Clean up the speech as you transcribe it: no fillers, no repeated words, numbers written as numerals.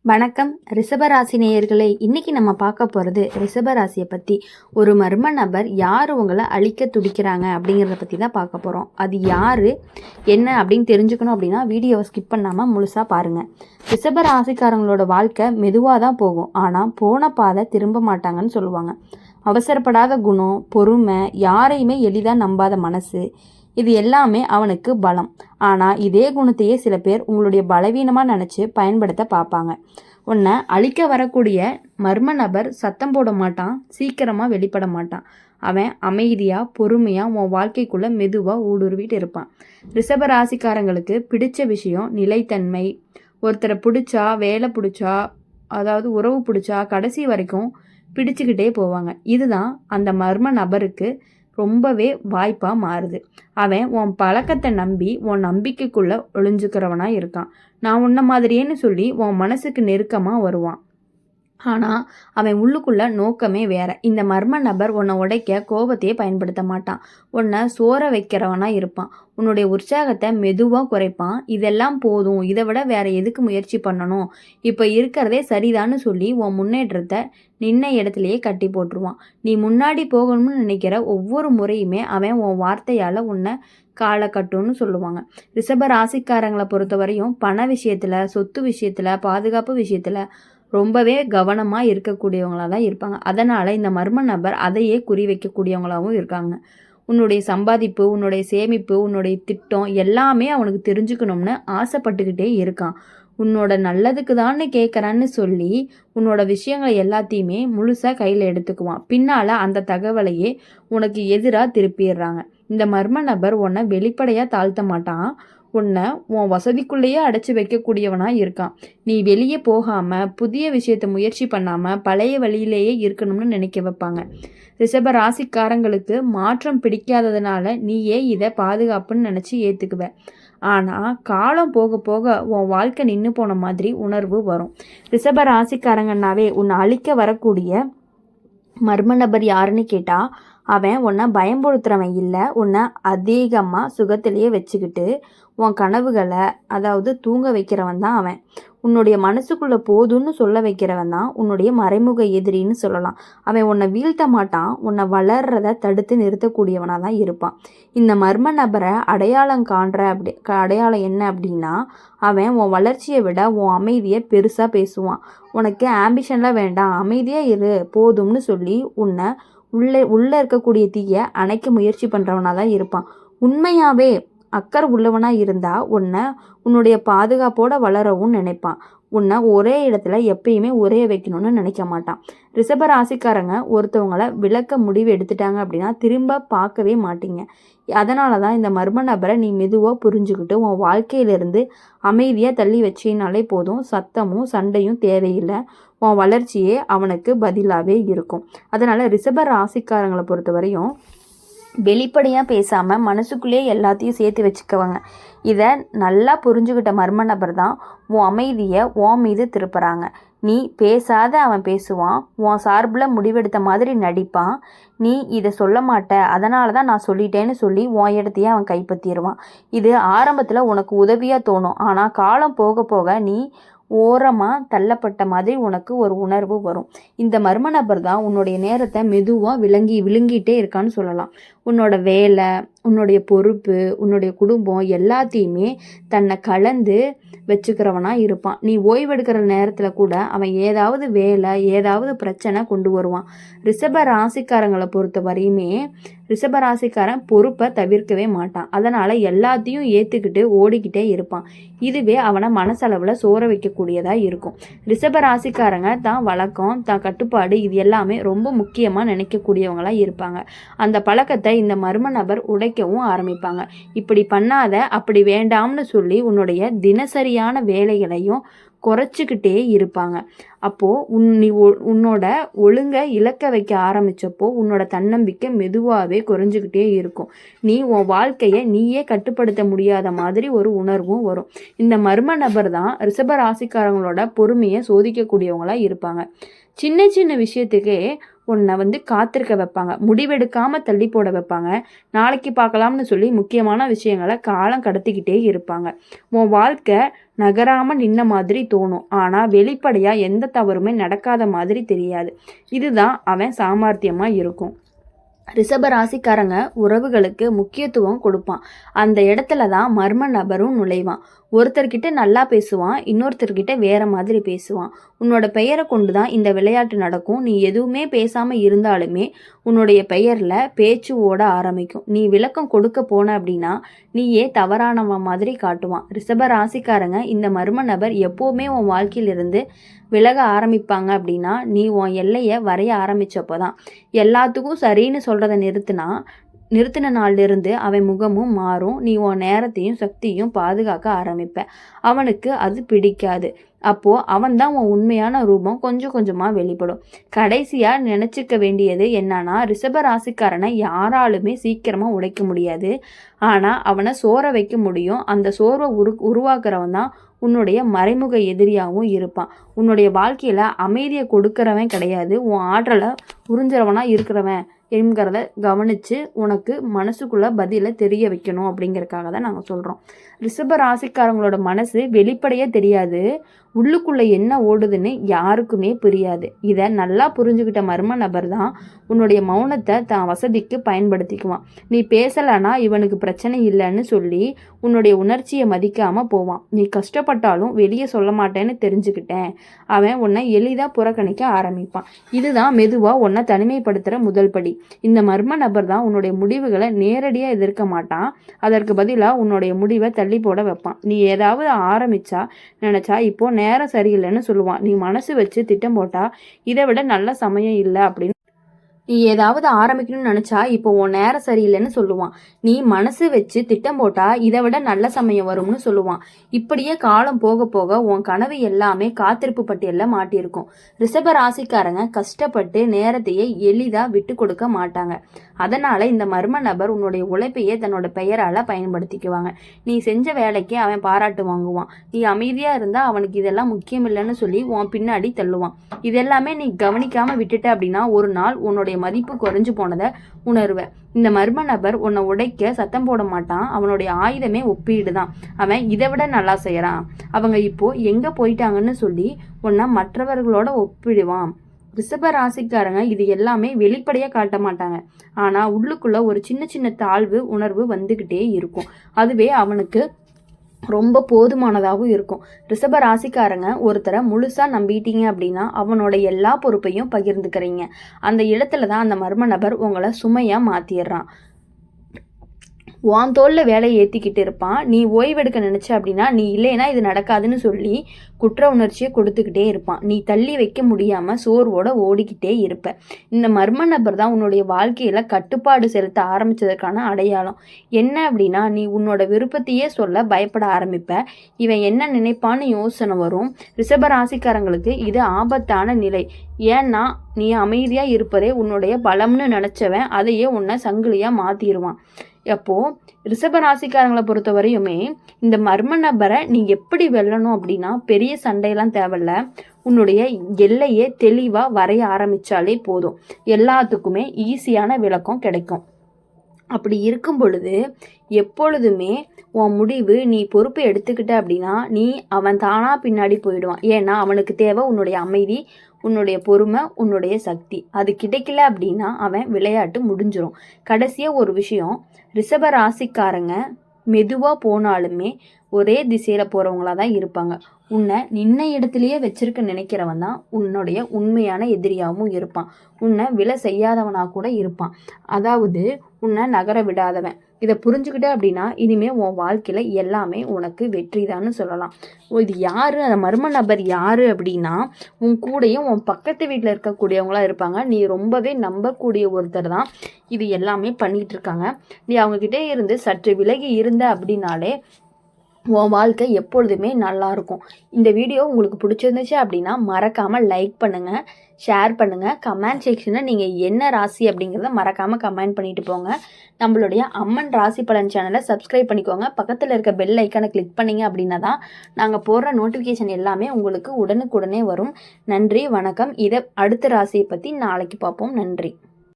வணக்கம் ரிஷபராசி நேயர்களே. இன்னைக்கு நம்ம பார்க்க போகிறது ரிஷபராசியை பற்றி. ஒரு மர்ம நபர் யார் உங்களை அழிக்க துடிக்கிறாங்க அப்படிங்கிறத பற்றி தான் பார்க்க போகிறோம். அது யார் என்ன அப்படின்னு தெரிஞ்சுக்கணும் அப்படின்னா வீடியோவை ஸ்கிப் பண்ணாமல் முழுசாக பாருங்கள். ரிஷபராசிக்காரங்களோட வாழ்க்கை மெதுவாக தான் போகும், ஆனால் போன பாதை திரும்ப மாட்டாங்கன்னு சொல்லுவாங்க. அவசரப்படாத குணம், பொறுமை, யாரையுமே எளிதாக நம்பாத மனசு, இது எல்லாமே அவனுக்கு பலம். ஆனால் இதே குணத்தையே சில பேர் உங்களுடைய பலவீனமாக நினச்சி பயன்படுத்த பார்ப்பாங்க. உன்னை அழிக்க வரக்கூடிய மர்ம நபர் சத்தம் போட மாட்டான், சீக்கிரமாக வெளிப்பட மாட்டான். அவன் அமைதியாக பொறுமையாக உன் வாழ்க்கைக்குள்ளே மெதுவாக ஊடுருவிட்டு இருப்பான். ரிஷப ராசிக்காரங்களுக்கு பிடிச்ச விஷயம் நிலைத்தன்மை. ஒருத்தரை பிடிச்சா, வேலை பிடிச்சா, அதாவது உறவு பிடிச்சா கடைசி வரைக்கும் பிடிச்சிக்கிட்டே போவாங்க. இதுதான் அந்த மர்ம நபருக்கு ரொம்பவே வாய்ப்பாக மாறுது. அவன் உன் பழக்கத்தை நம்பி உன் நம்பிக்கைக்குள்ளே ஒளிஞ்சுக்கிறவனாக இருக்கான். நான் உன்ன மாதிரியேன்னு சொல்லி உன் மனசுக்கு நெருக்கமாக வருவான். ஆனால் அவன் உள்ளுக்குள்ள நோக்கமே வேற. இந்த மர்ம நபர் உன்னை உடைக்க கோபத்தையே பயன்படுத்த மாட்டான், உன்னை சோற வைக்கிறவனாக இருப்பான். உன்னுடைய உற்சாகத்தை மெதுவாக குறைப்பான். இதெல்லாம் போதும், இதை விட வேற எதுக்கு முயற்சி பண்ணணும், இப்போ இருக்கிறதே சரிதான்னு சொல்லி உன் முன்னேற்றத்தை நின்ன இடத்துலையே கட்டி போட்டுருவான். நீ முன்னாடி போகணும்னு நினைக்கிற ஒவ்வொரு முறையுமே அவன் உன் வார்த்தையால் உன்னை காலை கட்டும்னு சொல்லுவாங்க. ரிஷப ராசிக்காரங்களை பொறுத்தவரையும் பண விஷயத்தில், சொத்து விஷயத்தில், பாதுகாப்பு விஷயத்தில் ரொம்பவே கவனமாக இருக்கக்கூடியவங்களாக தான் இருப்பாங்க. அதனால் இந்த மர்ம நபர் அதையே குறி வைக்கக்கூடியவங்களாகவும் இருக்காங்க. உன்னுடைய சம்பாதிப்பு, உன்னுடைய சேமிப்பு, உன்னுடைய திட்டம் எல்லாமே அவனுக்கு தெரிஞ்சுக்கணும்னு ஆசைப்பட்டுக்கிட்டே இருக்கான். உன்னோட நல்லதுக்கு தானே கேட்குறான்னு சொல்லி உன்னோட விஷயங்களை எல்லாத்தையுமே முழுசாக கையில் எடுத்துக்குவான். பின்னால் அந்த தகவலையே உனக்கு எதிராக திருப்பிடுறாங்க. இந்த மர்ம நபர் உன்னை வெளிப்படையாக தாழ்த்த மாட்டான், உன்னை உன் வசதிக்குள்ளேயே அடைச்சி வைக்கக்கூடியவனாக இருக்கான். நீ வெளியே போகாமல் புதிய விஷயத்தை முயற்சி பண்ணாமல் பழைய வழியிலேயே இருக்கணும்னு நினைக்க வைப்பாங்க. ரிஷப ராசிக்காரங்களுக்கு மாற்றம் பிடிக்காததுனால நீயே இதை பாதுகாப்புன்னு நினச்சி ஏற்றுக்குவ. ஆனால் காலம் போக போக உன் வாழ்க்கை நின்று போன மாதிரி உணர்வு வரும். ரிஷப ராசிக்காரங்கன்னாவே உன்னை அழிக்க வரக்கூடிய மர்ம நபர் யாருன்னு கேட்டால் அவன் உன்னை பயன்படுத்துகிறவன் இல்லை, உன்னை அதிகமாக சுகத்திலேயே வச்சுக்கிட்டு உன் கனவுகளை அதாவது தூங்க வைக்கிறவன் தான் அவன். உன்னுடைய மனசுக்குள்ளே போதும்னு சொல்ல வைக்கிறவன் தான் உன்னுடைய மறைமுக எதிரின்னு சொல்லலாம். அவன் உன்னை வீழ்த்த மாட்டான், உன்னை வளர்றத தடுத்து நிறுத்தக்கூடியவனாக தான் இருப்பான். இந்த மர்ம நபரை அடையாளம் காண்ற அடையாளம் என்ன அப்படின்னா, அவன் உன் வளர்ச்சியை விட உன் அமைதியை பெருசாக பேசுவான். உனக்கு ஆம்பிஷன்லாம் வேண்டாம், அமைதியாக இரு போதும்னு சொல்லி உன்னை உள்ளே இருக்கக்கூடிய தீயை அணைக்க முயற்சி பண்ணுறவனாக தான் இருப்பான். உண்மையாகவே அக்கறை உள்ளவனாக இருந்தால் உன்னுடைய பாதுகாப்போடு வளரவும் நினைப்பான். உன்னை ஒரே இடத்துல எப்பயுமே உரைய வைக்கணும்னு நினைக்க மாட்டான். ரிஷப ராசிக்காரங்க ஒருத்தவங்களை விளக்க முடிவு எடுத்துட்டாங்க அப்படின்னா திரும்ப பார்க்கவே மாட்டீங்க. அதனால தான் இந்த மர்ம நபரை நீ மெதுவாக புரிஞ்சுக்கிட்டு உன் வாழ்க்கையிலிருந்து அமைதியாக தள்ளி வச்சினாலே போதும். சத்தமும் சண்டையும் தேவையில்லை, உன் வளர்ச்சியே அவனுக்கு பதிலாகவே இருக்கும். அதனால் ரிஷப ராசிக்காரங்களை பொறுத்தவரையும் வெளிப்படையாக பேசாமல் மனசுக்குள்ளேயே எல்லாத்தையும் சேர்த்து வச்சுக்குவாங்க. இதை நல்லா புரிஞ்சுக்கிட்ட மர்ம நபர் தான் உன் அமைதியை உன் மீது திருப்புறாங்க. நீ பேசாத அவன் பேசுவான், உன் சார்பில் முடிவெடுத்த மாதிரி நடிப்பான். நீ இதை சொல்ல மாட்ட, அதனால தான் நான் சொல்லிட்டேன்னு சொல்லி உன் இடத்தையே அவன் கைப்பற்றிடுவான். இது ஆரம்பத்தில் உனக்கு உதவியாக தோணும், ஆனால் காலம் போக போக நீ ஓரமாக தள்ளப்பட்ட மாதிரி உனக்கு ஒரு உணர்வு வரும். இந்த மர்ம நபர் தான் உன்னுடைய நேரத்தை மெதுவாக விழுங்கிட்டே இருக்கான்னு சொல்லலாம். உன்னோட வேலை, உன்னுடைய பொறுப்பு, உன்னுடைய குடும்பம் எல்லாத்தையுமே தன்னை கலந்து வச்சுக்கிறவனாக இருப்பான். நீ ஓய்வெடுக்கிற நேரத்தில் கூட அவன் ஏதாவது வேலை, ஏதாவது பிரச்சனை கொண்டு வருவான். ரிஷப ராசிக்காரங்களை பொறுத்த வரையுமே ரிஷப ராசிக்காரன் பொறுப்பை தவிர்க்கவே மாட்டான். அதனால் எல்லாத்தையும் ஏற்றுக்கிட்டு ஓடிக்கிட்டே இருப்பான். இதுவே அவனை மனசளவில் சோற வைக்கக்கூடியதாக இருக்கும். ரிஷப ராசிக்காரங்க தான் வழக்கம், தான் கட்டுப்பாடு, இது எல்லாமே ரொம்ப முக்கியமாக நினைக்கக்கூடியவங்களாக இருப்பாங்க. அந்த பழக்கத்தை இந்த மர்ம நபர் உடைக்கவும் ஆரம்பிப்பாங்க. இப்படி பண்ணாத, அப்படி வேண்டாம்னு சொல்லி உன்னுடைய தினசரியான வேலைகளையும் குறைச்சிக்கிட்டே இருப்பாங்க. அப்போது நீ உன்னோட ஒழுங்கை இழக்க வைக்க ஆரம்பித்தப்போ உன்னோட தன்னம்பிக்கை மெதுவாகவே குறைஞ்சிக்கிட்டே இருக்கும். நீ உன் வாழ்க்கையை நீயே கட்டுப்படுத்த முடியாத மாதிரி ஒரு உணர்வும் வரும். இந்த மர்ம நபர் தான் ரிஷப ராசிக்காரங்களோட பொறுமையை சோதிக்கக்கூடியவங்களாக இருப்பாங்க. சின்ன சின்ன விஷயத்துக்கே உன்னை காத்திருக்க வைப்பாங்க, முடிவெடுக்காமல் தள்ளி போட வைப்பாங்க, நாளைக்கு பார்க்கலாம்னு சொல்லி முக்கியமான விஷயங்களை காலம் கடத்திக்கிட்டே இருப்பாங்க. உன் வாழ்க்கை நகராமல் நின்ன மாதிரி தோணும், ஆனால் வெளிப்படையாக எந்த தவறுமே நடக்காத மாதிரி தெரியாது. இதுதான் அவன் சாமர்த்தியமாக இருக்கும். ரிஷப ராசிக்காரங்க உறவுகளுக்கு முக்கியத்துவம் கொடுப்பான். அந்த இடத்துல தான் மர்ம நபரும் நுழைவான். ஒருத்தர்கிட்ட நல்லா பேசுவான், இன்னொருத்தர்கிட்ட வேற மாதிரி பேசுவான். உன்னோட பெயரை கொண்டு தான் இந்த விளையாட்டு நடக்கும். நீ எதுவுமே பேசாமல் இருந்தாலுமே உன்னுடைய பெயரில் பேச்சு ஓட ஆரம்பிக்கும். நீ விளக்கம் கொடுக்க போன அப்படின்னா நீயே தவறானவன் மாதிரி காட்டுவான். ரிஷப ராசிக்காரங்க இந்த மர்ம நபர் எப்போவுமே உன் வாழ்க்கையிலிருந்து விலக ஆரம்பிப்பாங்க அப்படின்னா நீ உன் எல்லையை வரைய ஆரம்பித்தப்போ தான். எல்லாத்துக்கும் சரின்னு சொல்கிறத நிறுத்தின நாளிலிருந்து அவன் முகமும் மாறும். நீ உன் நேரத்தையும் சக்தியும் பாதுகாக்க ஆரம்பிப்ப. அவனுக்கு அது பிடிக்காது. அப்போது அவன்தான் உன் உண்மையான ரூபம் கொஞ்சம் கொஞ்சமாக வெளிப்படும். கடைசியாக நினச்சிக்க வேண்டியது என்னன்னா, ரிஷப ராசிக்காரனை யாராலுமே சீக்கிரமாக உடைக்க முடியாது, ஆனால் அவனை சோற வைக்க முடியும். அந்த சோர்வை உருவாக்குறவன் தான் உன்னுடைய மறைமுக எதிரியாகவும் இருப்பான். உன்னுடைய வாழ்க்கையில் அமைதியை கொடுக்குறவன் கிடையாது, உன் ஆற்றலை உறிஞ்சிறவனாக இருக்கிறவன் என்கிறத கவனித்து உனக்கு மனசுக்குள்ளே பதிலை தெரிய வைக்கணும் அப்படிங்கிறதுக்காக தான் நாங்கள் சொல்கிறோம். ரிஷப ராசிக்காரங்களோட மனசு வெளிப்படையாக தெரியாது, உள்ளுக்குள்ளே என்ன ஓடுதுன்னு யாருக்குமே புரியாது. இதை நல்லா புரிஞ்சுக்கிட்ட மர்ம நபர் தான் உன்னுடைய மௌனத்தை தான் வசதிக்கு பயன்படுத்திக்குவான். நீ பேசலைன்னா இவனுக்கு பிரச்சனை இல்லைன்னு சொல்லி உன்னுடைய உணர்ச்சியை மதிக்காமல் போவான். நீ கஷ்டப்பட்டாலும் வெளியே சொல்ல மாட்டேன்னு தெரிஞ்சுக்கிட்டேன் அவன் உன்னை எளிதாக புறக்கணிக்க ஆரம்பிப்பான். இதுதான் மெதுவாக உன்னை தனிமைப்படுத்துகிற முதல் படி. இந்த மர்ம நபர் தான் உன்னுடைய முடிவுகளை நேரடியாக எதிர்க்க மாட்டான், அதற்கு பதிலாக உன்னுடைய முடிவை தள்ளி போட வைப்பான். நீ ஏதாவது நினச்சா இப்போ நேரம் சரியில்லைன்னு சொல்லுவான். நீ மனசு வச்சு திட்டம் போட்டா இதை விட நல்ல சமயம் இல்லை அப்படின்னு. நீ ஏதாவது ஆரம்பிக்கணும்னு நினச்சா இப்போ உன் நேரம் சரியில்லைன்னு சொல்லுவான். நீ மனசு வச்சு திட்டம் போட்டால் இதை விட நல்ல சமயம் வரும்னு சொல்லுவான். இப்படியே காலம் போக போக உன் கனவு எல்லாமே காத்திருப்பு பட்டியலில் மாட்டியிருக்கும். ரிஷப ராசிக்காரங்க கஷ்டப்பட்டு நேரத்தையே எளிதாக விட்டு கொடுக்க மாட்டாங்க. அதனால் இந்த மர்ம நபர் உன்னுடைய உழைப்பையே தன்னோட பெயரால் பயன்படுத்திக்குவாங்க. நீ செஞ்ச வேலைக்கு அவன் பாராட்டு வாங்குவான். நீ அமைதியாக இருந்தால் அவனுக்கு இதெல்லாம் முக்கியம் இல்லைன்னு சொல்லி உன் பின்னாடி தள்ளுவான். இதெல்லாமே நீ கவனிக்காமல் விட்டுட்ட அப்படின்னா ஒரு நாள் உன்னுடைய மதிப்பு குறைஞ்சு போனதை உணர்வ. இந்த மர்ம நபர் உன்னை உடைக்க சத்தம் போட மாட்டான். அவனுடைய ஆயுதமே ஒப்பீடு தான். அவன் இதை விட நல்லா செய்யறான், அவங்க இப்போ எங்க போயிட்டாங்கன்னு சொல்லி உன்னை மற்றவர்களோட ஒப்பிடுவான். ரிஷப ராசிக்காரங்க இது எல்லாமே வெளிப்படையாக காட்ட மாட்டாங்க, ஆனால் உள்ளுக்குள்ள ஒரு சின்ன சின்ன தாழ்வு உணர்வு வந்துக்கிட்டே இருக்கும். அதுவே அவனுக்கு ரொம்ப போதுமானதாகவும் இருக்கும். ரிஷப ராசிக்காரங்க ஒருத்தரை முழுசாக நம்பிட்டீங்க அப்படின்னா அவனோட எல்லா பொறுப்பையும் பகிர்ந்துக்கிறீங்க. அந்த இடத்துல தான் அந்த மர்ம நபர் உங்களை சுமையாக மாற்றிடுறான். உன் தோளில் வேலையை ஏற்றிக்கிட்டு இருப்பான். நீ ஓய்வெடுக்க நினச்ச அப்படின்னா நீ இல்லைன்னா இது நடக்காதுன்னு சொல்லி குற்ற உணர்ச்சியை கொடுத்துக்கிட்டே இருப்பான். நீ தள்ளி வைக்க முடியாமல் சோர்வோட ஓடிக்கிட்டே இருப்ப. இந்த மர்ம நபர் தான் உன்னுடைய வாழ்க்கையில் கட்டுப்பாடு செலுத்த ஆரம்பித்ததற்கான அடையாளம். என்ன அப்படின்னா நீ உன்னோட விருப்பத்தையே சொல்ல பயப்பட ஆரம்பிப்ப. இவன் என்ன நினைப்பான்னு யோசனை வரும். ரிஷப ராசிக்காரங்களுக்கு இது ஆபத்தான நிலை. ஏன்னா நீ அமைதியாக இருப்பதே உன்னுடைய பலம்னு நினச்சவன் அதையே உன்னை சங்கிலியாக மாற்றிடுவான். அப்போது ரிஷப ராசிக்காரங்களை பொறுத்த வரையுமே இந்த மர்ம நபரை நீ எப்படி வெல்லணும் அப்படின்னா பெரிய சண்டையெல்லாம் தேவையில்ல. உன்னுடைய எல்லையே தெளிவாக வரைய ஆரம்பித்தாலே போதும். எல்லாத்துக்குமே ஈஸியான விளக்கம் கிடைக்கும். அப்படி இருக்கும் பொழுது எப்பொழுதுமே உன் முடிவு நீ பொறுப்பை எடுத்துக்கிட்ட அப்படின்னா அவன் தானாக பின்னாடி போயிடுவான். ஏன்னா அவனுக்கு தேவை உன்னுடைய அமைதி, உன்னுடைய பொறுமை, உன்னுடைய சக்தி. அது கிடைக்கல அப்படின்னா அவன் விளையாட்டு முடிஞ்சிடும். கடைசியாக ஒரு விஷயம், ரிஷப ராசிக்காரங்க மெதுவாக போனாலுமே ஒரே திசையில் போகிறவங்களா தான் இருப்பாங்க. உன்னை நின்ன இடத்துலையே வச்சிருக்க நினைக்கிறவன் தான் உன்னுடைய உண்மையான எதிரியாகவும் இருப்பான். உன்னை விலை செய்யாதவனாக கூட இருப்பான். அதாவது உன்னை நகர விடாதவன். இதை புரிஞ்சுக்கிட்ட அப்படின்னா இனிமேல் உன் வாழ்க்கையில் எல்லாமே உனக்கு வெற்றி தான்னு சொல்லலாம். இது யார், அந்த மர்ம நபர் யார் அப்படின்னா உன் கூடயும் உன் பக்கத்து வீட்டில் இருக்கக்கூடியவங்களாம் இருப்பாங்க. நீ ரொம்பவே நம்பக்கூடிய ஒருத்தர் தான் இது எல்லாமே பண்ணிகிட்டு இருக்காங்க. நீ அவங்கக்கிட்டே இருந்து சற்று விலகி இருந்த அப்படின்னாலே உன் வாழ்க்கை எப்பொழுதுமே நல்லாயிருக்கும். இந்த வீடியோ உங்களுக்கு பிடிச்சிருந்துச்சு அப்படின்னா மறக்காமல் லைக் பண்ணுங்கள், ஷேர் பண்ணுங்கள். கமெண்ட் செக்ஷனில் நீங்கள் என்ன ராசி அப்படிங்கிறத மறக்காமல் கமெண்ட் பண்ணிட்டு போங்க. நம்மளுடைய அம்மன் ராசி பலன் சேனலை சப்ஸ்கிரைப் பண்ணிக்கோங்க. பக்கத்தில் இருக்க பெல் ஐக்கானை கிளிக் பண்ணிங்க அப்படின்னா தான் நாங்கள் போடுற நோட்டிஃபிகேஷன் எல்லாமே உங்களுக்கு உடனுக்குடனே வரும். நன்றி, வணக்கம். இதை அடுத்த ராசியை பற்றி நாளைக்கு பார்ப்போம். நன்றி.